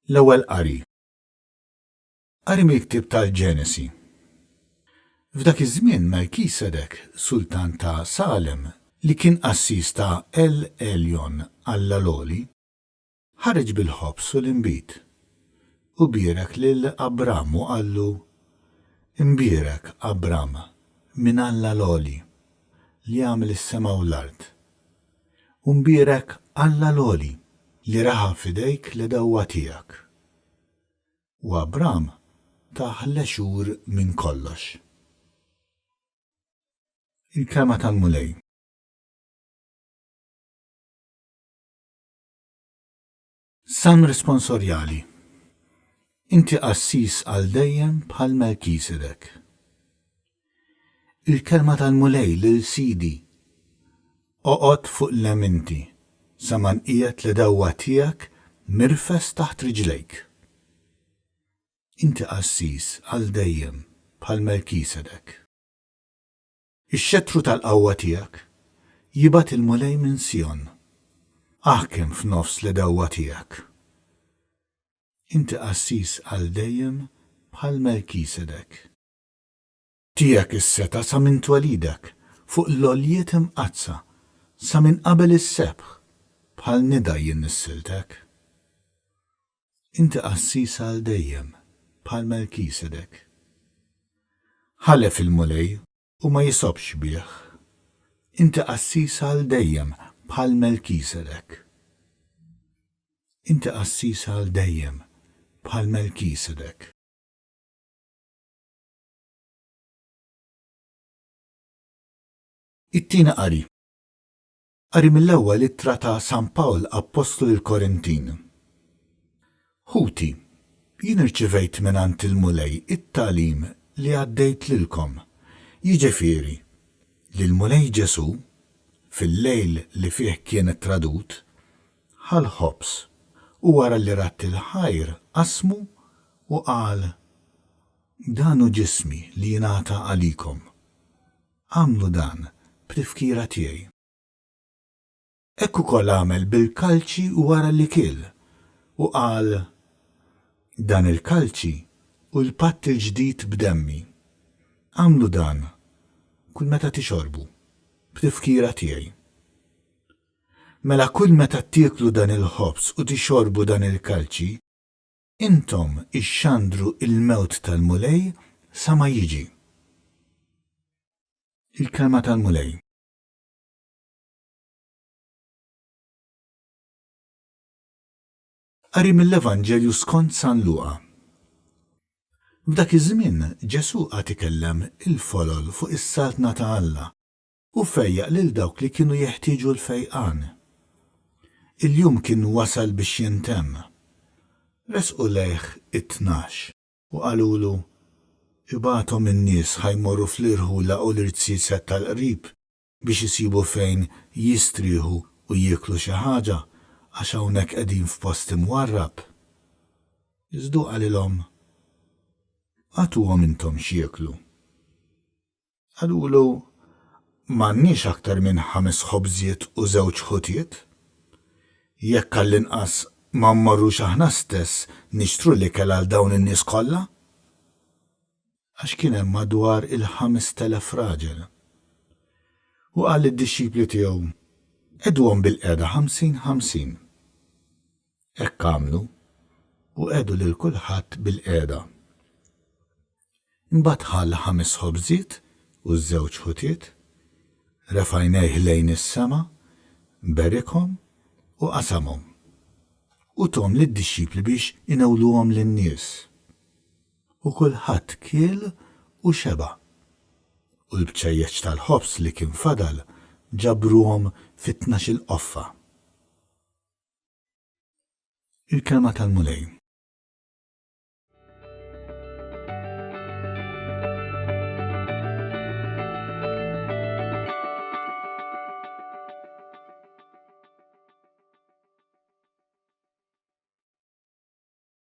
L-ewwel qari. Qari mill-ktieb tal-Ġenesi. F'dak iż-żmien Melkisedek, sultan ta' Salem, li kien qassis ta' El Eljon Alla Loli, ħareġ bil-ħobs u l-inbit u bierek lil Abram u qallu: Imbierek Abram minn Alla Loli li għamel is-sema u l-ard. U mbierek Alla Loli li raħa f'idejk l-dewwa tiegħek. U Abram ta' ħlexur minn kollox. Il-kelma tal-mulej. Sam responsorjali. Inti qassis għal dejjem bħal Melkisedek. Il-kelma tal-mulej lil Sidi. Oqgħod fuq l-eminti saman qiegħed li dewwa tiegħek mirfes taħt riġlejk. Inti qassis għal dejjem bħal Melkisedek. Ix-xettru tal-qawwa tiegħek jibgħat il-mulej minn Sjon. Aħkem f'nofs li dewwa tiegħek. Inti qassis għal dejjem bħal Melkisedek. Tiegħek is-seta sa minn twelidek fuq l-għoljiet imqazza sa minn qabel is-sebħ bħal nida jien nissiltek. Inti qassis għal dejjem bħal Melkisedek. Ħallef il-mulej u ma jisobx bih. Inti qassis għal dejjem bħal Melkisedek. Inti qassis għal dejjem bħal Melkisedek. It-tieni qari. Qari mill-ewwel ittra ta' San Pawl Apostlu l-Korintin. Ħuti, jien irċivejt mingħand il-mulej it-tagħlim li għaddejt lilkom. Jiġifieri li l-mulej Ġesu fil-lejl li fih kien tradut ħal ħobs u wara li ratt il-ħajr qasmu u qal: Dan hu ġismi li jingħata għalikom. Għamlu dan b'tifkira tiegħi. Hekk ukoll għamel bil-kalċi u wara li kiel u qal: Dan il-kalċi u l-patt il-ġdid b'demmi. Għamlu dan kull meta tixorbu b'tifkira tiegħi. Mela kull meta tieklu dan il-ħobs u tixorbu dan il-kalċi, intom ixxandru il-mewt tal-mulej sa ma jiġi. Il-kelma tal-mulej. Qari mill-Evanġelju skont San Luqa. F'dak iż-żmien Ġesu qed ikellem il-folol fuq is-saltna ta' Alla u fejjaq lil dawk li kienu jeħtieġu l-fejqan. Il-jum kien wasal biex jintemm. Resqu lejh it-tnax u qalulu: Ibagħthom in-nies ħajmorru fl-irħula u l-irtsiset tal-qrib biex isibu fejn jistrieħu u jieklu xi ħaġa għax hawnhekk qegħdin f'post imwarrab. Iżdu qalilhom: Għatuhom intom x'jieklu. Qalulu: M'għandniex aktar minn 5 ħobżiet u 2 ħutiet? Jekk għall-inqas ma mmorrux aħna stess nixtru l-ikel għal dawn in-nies kollha? Għax kien hemm madwar il-5,000 raġel. U qal lid-dixxipli tiegħu: Qegħduhom bil-qiegħda 50-50. Hekk għamlu u qegħdu lil kulħadd bil-qiegħda. Imbagħad ħall 5 ħobżiet u 2 ħutiet, refajnejh lejn is-sema, berikhom u qasamhom. U tom lid-dixxipli biex inewluhom lin-nies. U kulħadd kiel u xeba. U l-bċejjeċ tal-ħobs li kien fadal ġabruhom fit-12 qoffa. Il-kelma tal-mulej.